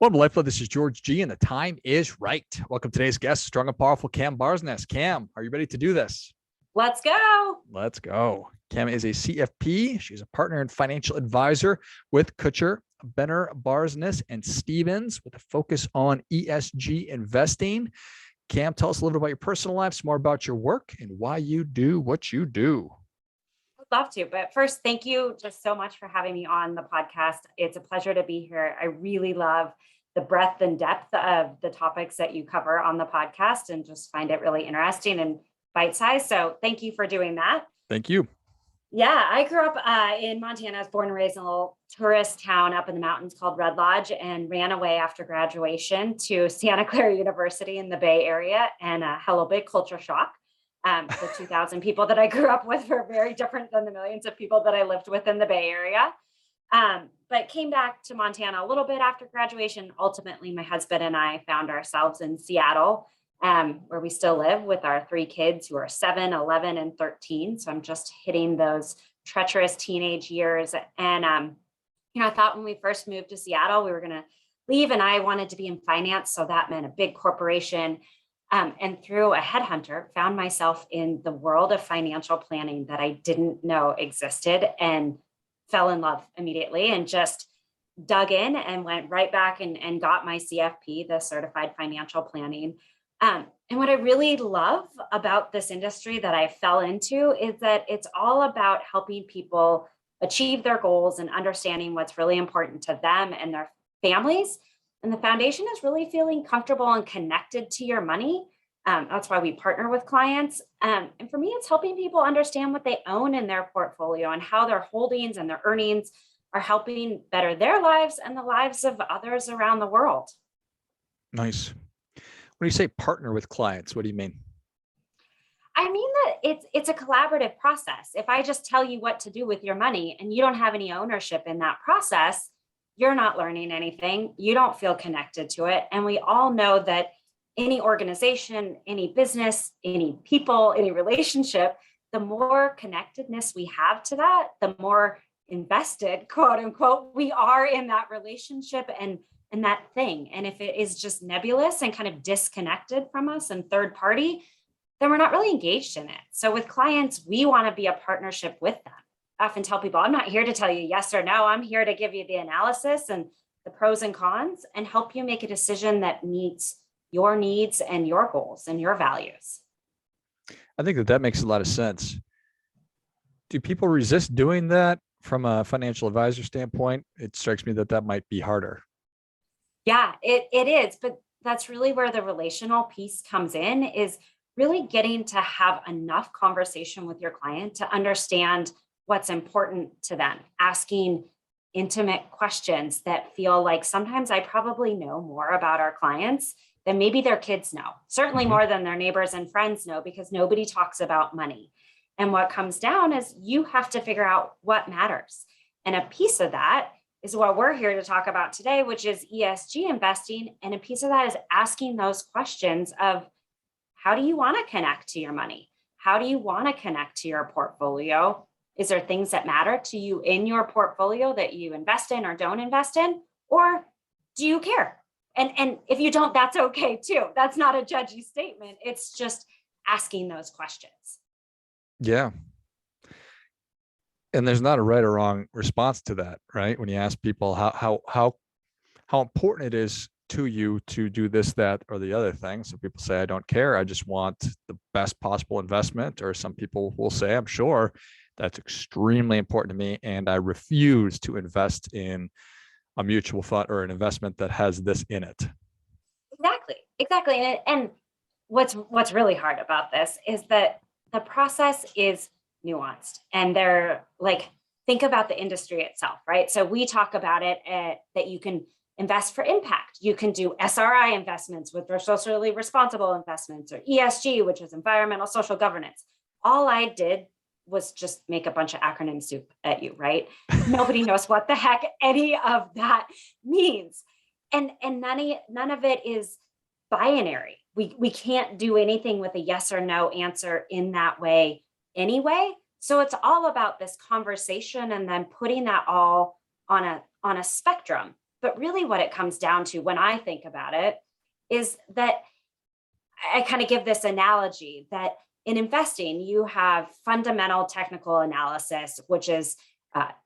Welcome to LifeBlood. This is George G, and the time is right. Welcome to today's guest, strong and powerful Cam Barsness. Cam, are you ready to do this? Let's go. Let's go. Cam is a CFP. She's a partner and financial advisor with Kutscher, Barsness and Stevens with a focus on ESG investing. Cam, tell us a little bit about your personal life, some more about your work, and why you do what you do. I'd love to. But first, thank you just so much for having me on the podcast. It's a pleasure to be here. I really love the breadth and depth of the topics that you cover on the podcast and just find it really interesting and bite-sized. So thank you for doing that. Thank you. Yeah, I grew up in Montana. I was born and raised in a little tourist town up in the mountains called Red Lodge, and ran away after graduation to Santa Clara University in the Bay Area, and a hello big culture shock. The 2,000 people that I grew up with were very different than the millions of people that I lived with in the Bay Area. But came back to Montana a little bit after graduation. Ultimately, my husband and I found ourselves in Seattle, where we still live with our three kids who are 7, 11, and 13. So I'm just hitting those treacherous teenage years. And, I thought when we first moved to Seattle, we were going to leave, and I wanted to be in finance. So that meant a big corporation. And through a headhunter, found myself in the world of financial planning that I didn't know existed, and fell in love immediately and just dug in and went right back and got my CFP, the Certified Financial Planning. And what I really love about this industry that I fell into is that it's all about helping people achieve their goals and understanding what's really important to them and their families. And the foundation is really feeling comfortable and connected to your money. That's why we partner with clients. And for me, it's helping people understand what they own in their portfolio and how their holdings and their earnings are helping better their lives and the lives of others around the world. Nice. When you say partner with clients, what do you mean? I mean that it's a collaborative process. If I just tell you what to do with your money and you don't have any ownership in that process, you're not learning anything. You don't feel connected to it. And we all know that any organization, any business, any people, any relationship, the more connectedness we have to that, the more invested, quote unquote, we are in that relationship and that thing. And if it is just nebulous and kind of disconnected from us and third party, then we're not really engaged in it. So with clients, we want to be a partnership with them. I often tell people, I'm not here to tell you yes or no. I'm here to give you the analysis and the pros and cons and help you make a decision that meets your needs and your goals and your values. I think that makes a lot of sense. Do people resist doing that from a financial advisor standpoint? It strikes me that might be harder. Yeah, it is. But that's really where the relational piece comes in, is really getting to have enough conversation with your client to understand what's important to them, asking intimate questions that feel like sometimes I probably know more about our clients than maybe their kids know, certainly more than their neighbors and friends know, because nobody talks about money. And what comes down is you have to figure out what matters. And a piece of that is what we're here to talk about today, which is ESG investing. And a piece of that is asking those questions of, how do you want to connect to your money? How do you want to connect to your portfolio? Is there things that matter to you in your portfolio that you invest in or don't invest in? Or do you care? And if you don't, that's okay too. That's not a judgy statement. It's just asking those questions. Yeah. And there's not a right or wrong response to that, right? When you ask people how important it is to you to do this, that, or the other thing. So people say, I don't care. I just want the best possible investment. Or some people will say, I'm sure that's extremely important to me, and I refuse to invest in a mutual fund or an investment that has this in it. Exactly. And what's really hard about this is that the process is nuanced, and they're like, think about the industry itself, right? So we talk about it that you can invest for impact. You can do SRI investments, which are socially responsible investments, or ESG, which is environmental social governance. All I did was just make a bunch of acronym soup at you, right? Nobody knows what the heck any of that means. And none of it is binary. We can't do anything with a yes or no answer in that way anyway. So it's all about this conversation and then putting that all on a spectrum But really what it comes down to when I think about it is that I kind of give this analogy that in investing, you have fundamental technical analysis, which is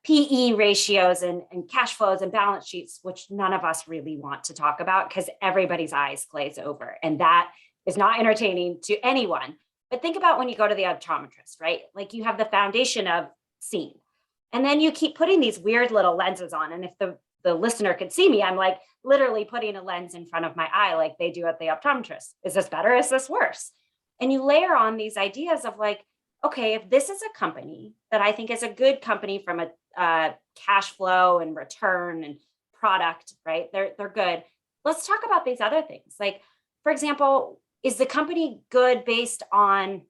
PE ratios and cash flows and balance sheets, which none of us really want to talk about because everybody's eyes glaze over. And that is not entertaining to anyone. But think about when you go to the optometrist, right? Like you have the foundation of seeing, and then you keep putting these weird little lenses on. And if the listener could see me, I'm like literally putting a lens in front of my eye like they do at the optometrist. Is this better? Is this worse? And you layer on these ideas of like, okay, if this is a company that I think is a good company from a cash flow and return and product, right? They're good. Let's talk about these other things. Like, for example, is the company good based on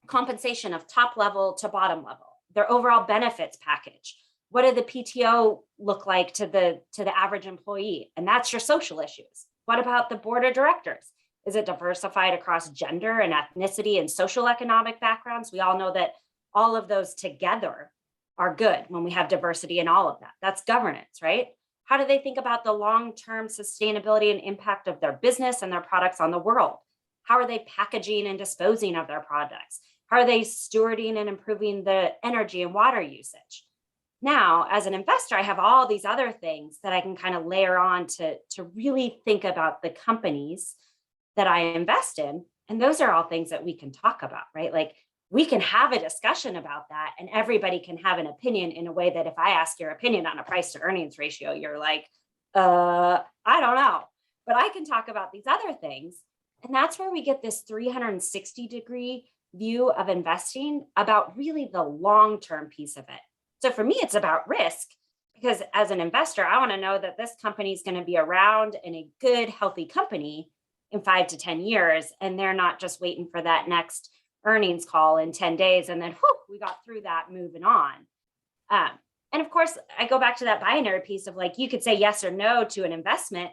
compensation of top level to bottom level, their overall benefits package? What do the PTO look like to the average employee? And that's your social issues. What about the board of directors? Is it diversified across gender and ethnicity and social economic backgrounds? We all know that all of those together are good when we have diversity in all of that. That's governance, right? How do they think about the long-term sustainability and impact of their business and their products on the world? How are they packaging and disposing of their products? How are they stewarding and improving the energy and water usage? Now, as an investor, I have all these other things that I can kind of layer on to really think about the companies that I invest in. And those are all things that we can talk about, right? Like we can have a discussion about that and everybody can have an opinion in a way that if I ask your opinion on a price to earnings ratio, you're like, I don't know, but I can talk about these other things. And that's where we get this 360-degree view of investing about really the long-term piece of it. So for me, it's about risk because as an investor, I want to know that this company is going to be around and a good, healthy company in 5 to 10 years. And they're not just waiting for that next earnings call in 10 days. And then whew, we got through that, moving on. And of course, I go back to that binary piece of like, you could say yes or no to an investment,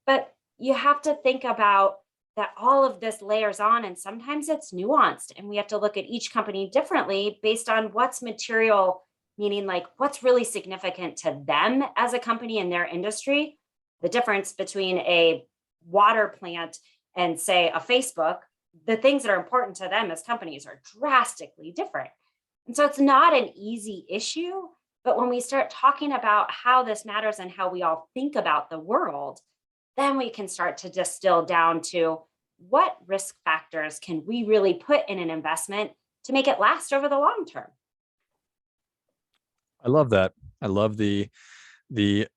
but you have to think about that all of this layers on and sometimes it's nuanced and we have to look at each company differently based on what's material, meaning like what's really significant to them as a company in their industry. The difference between a water plant and say a Facebook, the things that are important to them as companies are drastically different. And so it's not an easy issue, but when we start talking about how this matters and how we all think about the world, then we can start to distill down to what risk factors can we really put in an investment to make it last over the long term. I love that. I love the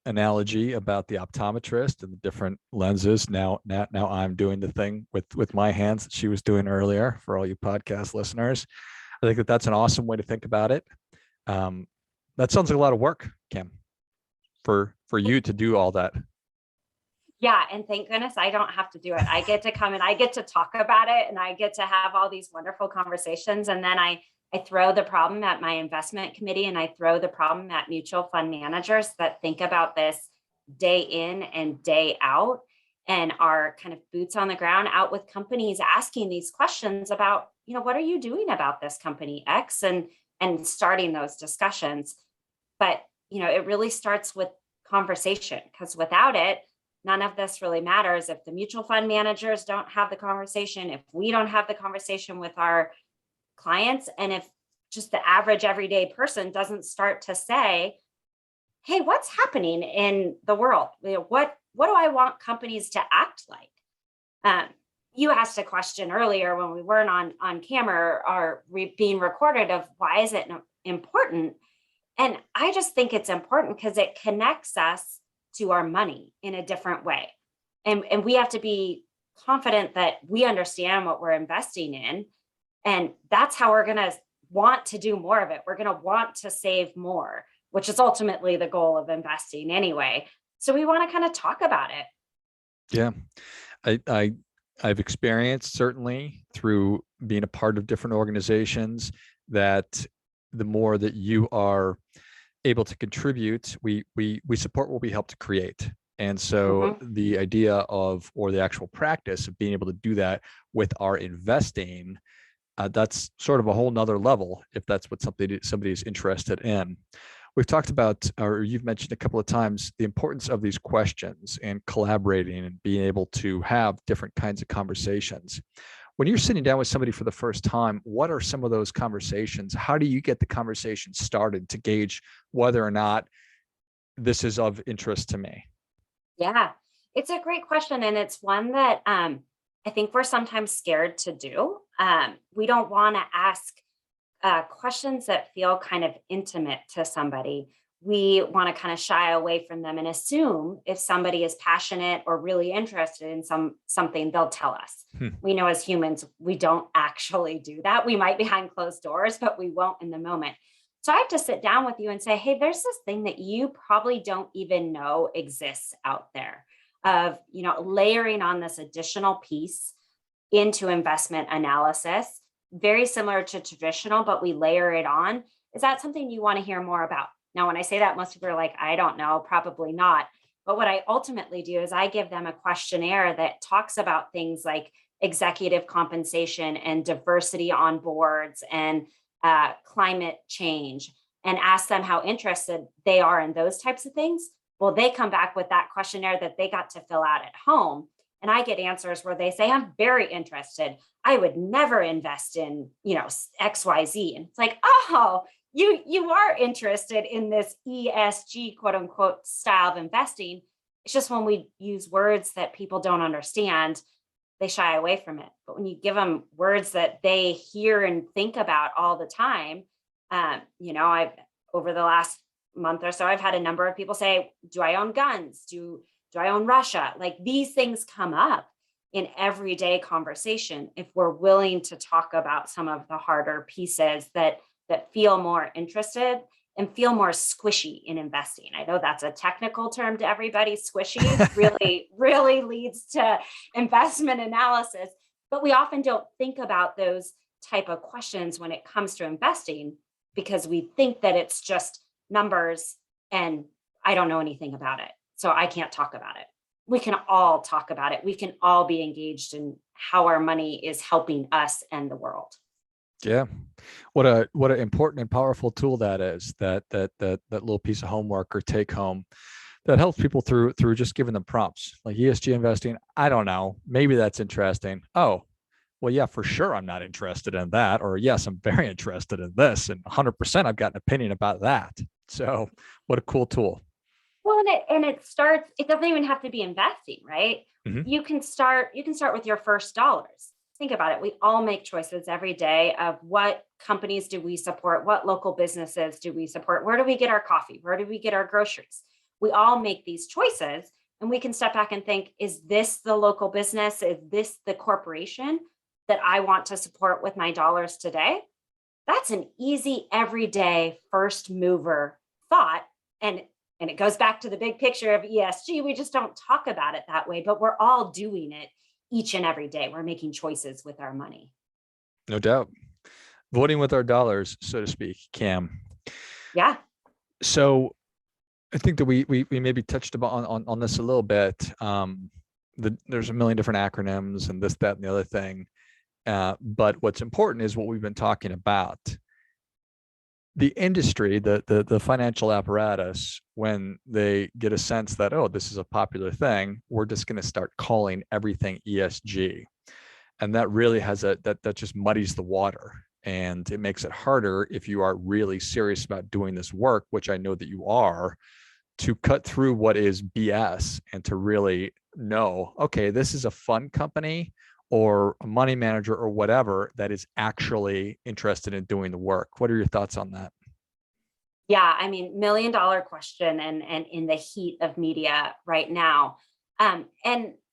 analogy about the optometrist and the different lenses. Now I'm doing the thing with my hands that she was doing earlier for all you podcast listeners. I think that that's an awesome way to think about it. That sounds like a lot of work, Cam, for you to do all that. Yeah. And thank goodness I don't have to do it. I get to come and I get to talk about it and I get to have all these wonderful conversations. And then I throw the problem at my investment committee and I throw the problem at mutual fund managers that think about this day in and day out and are kind of boots on the ground out with companies asking these questions about, what are you doing about this company X and starting those discussions. But, it really starts with conversation because without it, none of this really matters. If the mutual fund managers don't have the conversation, if we don't have the conversation with our clients, and if just the average everyday person doesn't start to say, hey, what's happening in the world? What do I want companies to act like? You asked a question earlier when we weren't on camera or being recorded of why is it important? And I just think it's important because it connects us to our money in a different way. And we have to be confident that we understand what we're investing in. And that's how we're going to want to do more of it. We're going to want to save more, which is ultimately the goal of investing anyway. So we want to kind of talk about it. Yeah. I've experienced certainly through being a part of different organizations that the more that you are able to contribute, we support what we help to create. And so the idea of, or the actual practice of being able to do that with our investing, that's sort of a whole nother level if that's what somebody is interested in. We've talked about, or you've mentioned a couple of times, the importance of these questions and collaborating and being able to have different kinds of conversations. When you're sitting down with somebody for the first time, what are some of those conversations? How do you get the conversation started to gauge whether or not this is of interest to me? Yeah, it's a great question. And it's one that I think we're sometimes scared to do. We don't want to ask questions that feel kind of intimate to somebody. We want to kind of shy away from them and assume if somebody is passionate or really interested in something, they'll tell us. Hmm. We know as humans, we don't actually do that. We might behind closed doors, but we won't in the moment. So I have to sit down with you and say, hey, there's this thing that you probably don't even know exists out there of, layering on this additional piece into investment analysis, very similar to traditional, but we layer it on. Is that something you want to hear more about? Now, when I say that, most people are like, I don't know, probably not. But what I ultimately do is I give them a questionnaire that talks about things like executive compensation and diversity on boards and climate change, and ask them how interested they are in those types of things. Well, they come back with that questionnaire that they got to fill out at home. And I get answers where they say, I'm very interested. I would never invest in, XYZ. And it's like, oh, you are interested in this ESG quote unquote style of investing. It's just when we use words that people don't understand, they shy away from it. But when you give them words that they hear and think about all the time, I've over the last month or so, I've had a number of people say, do I own guns? Do I own Russia? Like, these things come up in everyday conversation if we're willing to talk about some of the harder pieces that feel more interested and feel more squishy in investing. I know that's a technical term to everybody. Squishy really, really leads to investment analysis, but we often don't think about those type of questions when it comes to investing because we think that it's just numbers and I don't know anything about it, so I can't talk about it. We can all talk about it. We can all be engaged in how our money is helping us and the world. Yeah. What an important and powerful tool that is, that little piece of homework or take home that helps people through just giving them prompts like ESG investing. I don't know. Maybe that's interesting. Oh, well, yeah, for sure. I'm not interested in that. Or yes, I'm very interested in this. And 100% I've got an opinion about that. So what a cool tool. Well, it starts, it doesn't even have to be investing, right? Mm-hmm. You can start with your first dollars. Think about it. We all make choices every day of what companies do we support? What local businesses do we support? Where do we get our coffee? Where do we get our groceries? We all make these choices and we can step back and think, is this the local business? Is this the corporation that I want to support with my dollars today? That's an easy, everyday first mover thought. And it goes back to the big picture of ESG. We just don't talk about it that way, but we're all doing it each and every day. We're making choices with our money. No doubt. Voting with our dollars, so to speak, Cam. Yeah. So I think that we maybe touched on this a little bit. There's a million different acronyms and this, that, and the other thing. But what's important is what we've been talking about. The industry, the financial apparatus, when they get a sense that, oh, this is a popular thing, we're just going to start calling everything ESG. And that really has that just muddies the water. And it makes it harder if you are really serious about doing this work, which I know that you are, to cut through what is BS and to really know, okay, this is a fund company or a money manager or whatever that is actually interested in doing the work. What are your thoughts on that? Yeah, I mean, $1 million question and in the heat of media right now. And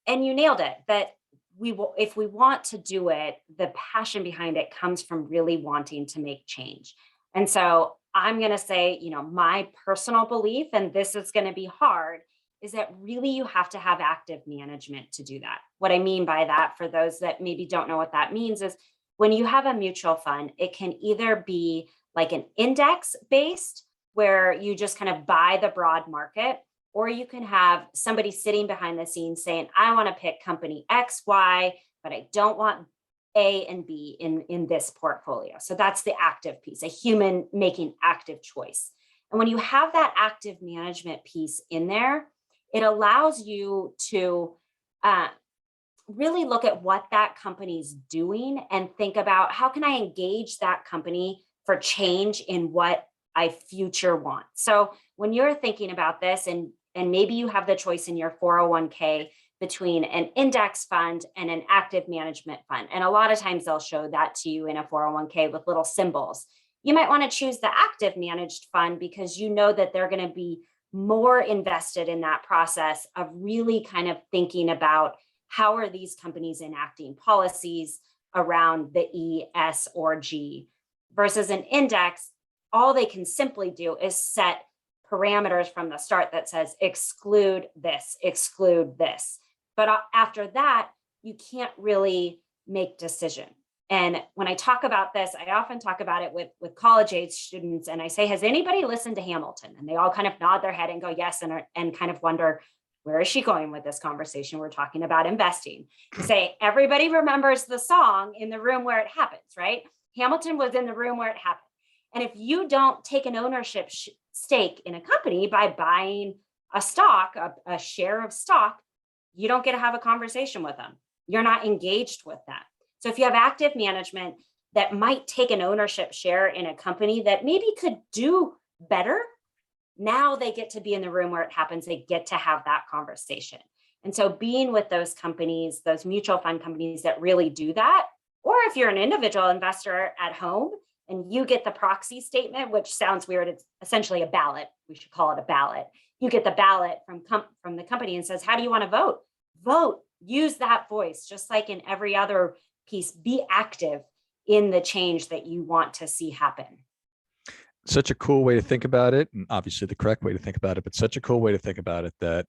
you nailed it, that we will, if we want to do it, the passion behind it comes from really wanting to make change. And so I'm going to say, my personal belief, and this is going to be hard, is that really you have to have active management to do that. What I mean by that, for those that maybe don't know what that means, is when you have a mutual fund, it can either be like an index based, where you just kind of buy the broad market, or you can have somebody sitting behind the scenes saying, I want to pick company X, Y, but I don't want A and B in this portfolio. So that's the active piece, a human making active choice. And when you have that active management piece in there, it allows you to really look at what that company's doing and think about how can I engage that company for change in what I future want. So when you're thinking about this, and maybe you have the choice in your 401k between an index fund and an active management fund. And a lot of times they'll show that to you in a 401k with little symbols. You might want to choose the active managed fund because you know that they're going to be more invested in that process of really kind of thinking about how are these companies enacting policies around the E, S, or G versus an index. All they can simply do is set parameters from the start that says exclude this, exclude this. But after that, you can't really make decision. And when I talk about this, I often talk about it with college age students. And I say, has anybody listened to Hamilton? And they all kind of nod their head and go, yes, and kind of wonder, where is she going with this conversation? We're talking about investing. You say, everybody remembers the song In the Room Where It Happens, right? Hamilton was in the room where it happened. And if you don't take an ownership stake in a company by buying a stock, a share of stock, you don't get to have a conversation with them. You're not engaged with them. So if you have active management that might take an ownership share in a company that maybe could do better, now they get to be in the room where it happens. They get to have that conversation. And so being with those companies, those mutual fund companies that really do that, or if you're an individual investor at home and you get the proxy statement, which sounds weird, it's essentially a ballot. We should call it a ballot. You get the ballot from the company and says, how do you want to vote? Vote, use that voice, just like in every other piece, be active in the change that you want to see happen. Such a cool way to think about it, and obviously the correct way to think about it, but such a cool way to think about it that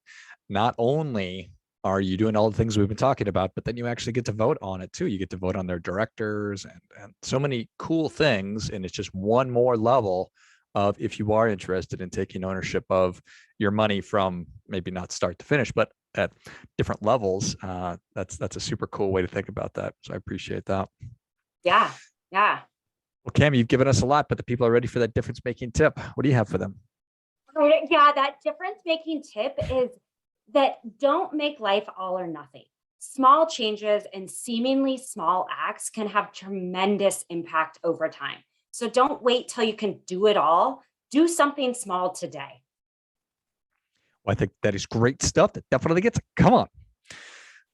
not only are you doing all the things we've been talking about, but then you actually get to vote on it too. You get to vote on their directors and so many cool things. And it's just one more level of, if you are interested in taking ownership of your money from maybe not start to finish, but at different levels, that's a super cool way to think about that. So I appreciate that. Yeah. Yeah. Well, Cam, you've given us a lot, but the people are ready for that difference-making tip. What do you have for them? Yeah, that difference-making tip is that don't make life all or nothing. Small changes and seemingly small acts can have tremendous impact over time. So don't wait till you can do it all. Do something small today. Well, I think that is great stuff. That definitely gets it. Come on.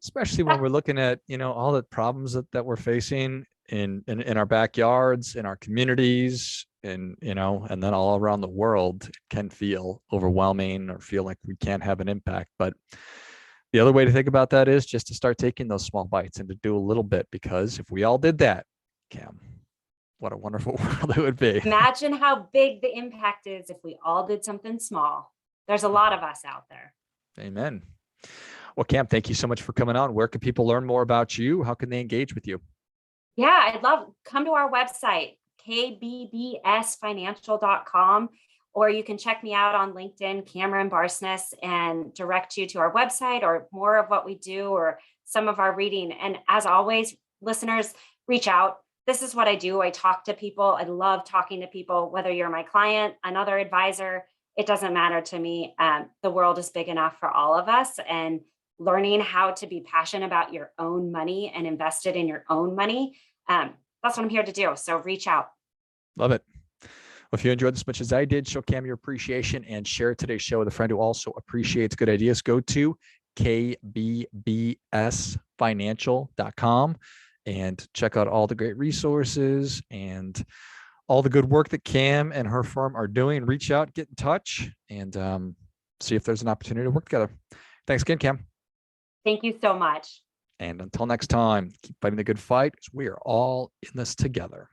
Especially when we're looking at, all the problems that we're facing in our backyards, in our communities, and then all around the world. It can feel overwhelming or feel like we can't have an impact. But the other way to think about that is just to start taking those small bites and to do a little bit, because if we all did that, Cam, what a wonderful world it would be. Imagine how big the impact is if we all did something small. There's a lot of us out there. Amen. Well, Cam, thank you so much for coming on. Where can people learn more about you? How can they engage with you? Yeah, come to our website, kbbsfinancial.com, or you can check me out on LinkedIn, Cameron Barsness, and direct you to our website or more of what we do or some of our reading. And as always, listeners, reach out. This is what I do. I talk to people. I love talking to people, whether you're my client, another advisor, it doesn't matter to me. The world is big enough for all of us, and learning how to be passionate about your own money and invested in your own money. That's what I'm here to do. So reach out. Love it. Well, if you enjoyed this as much as I did, show Cam your appreciation and share today's show with a friend who also appreciates good ideas. Go to kbbsfinancial.com and check out all the great resources and all the good work that Cam and her firm are doing. Reach out, get in touch, and see if there's an opportunity to work together. Thanks again, Cam. Thank you so much. And until next time, keep fighting the good fight, because we are all in this together.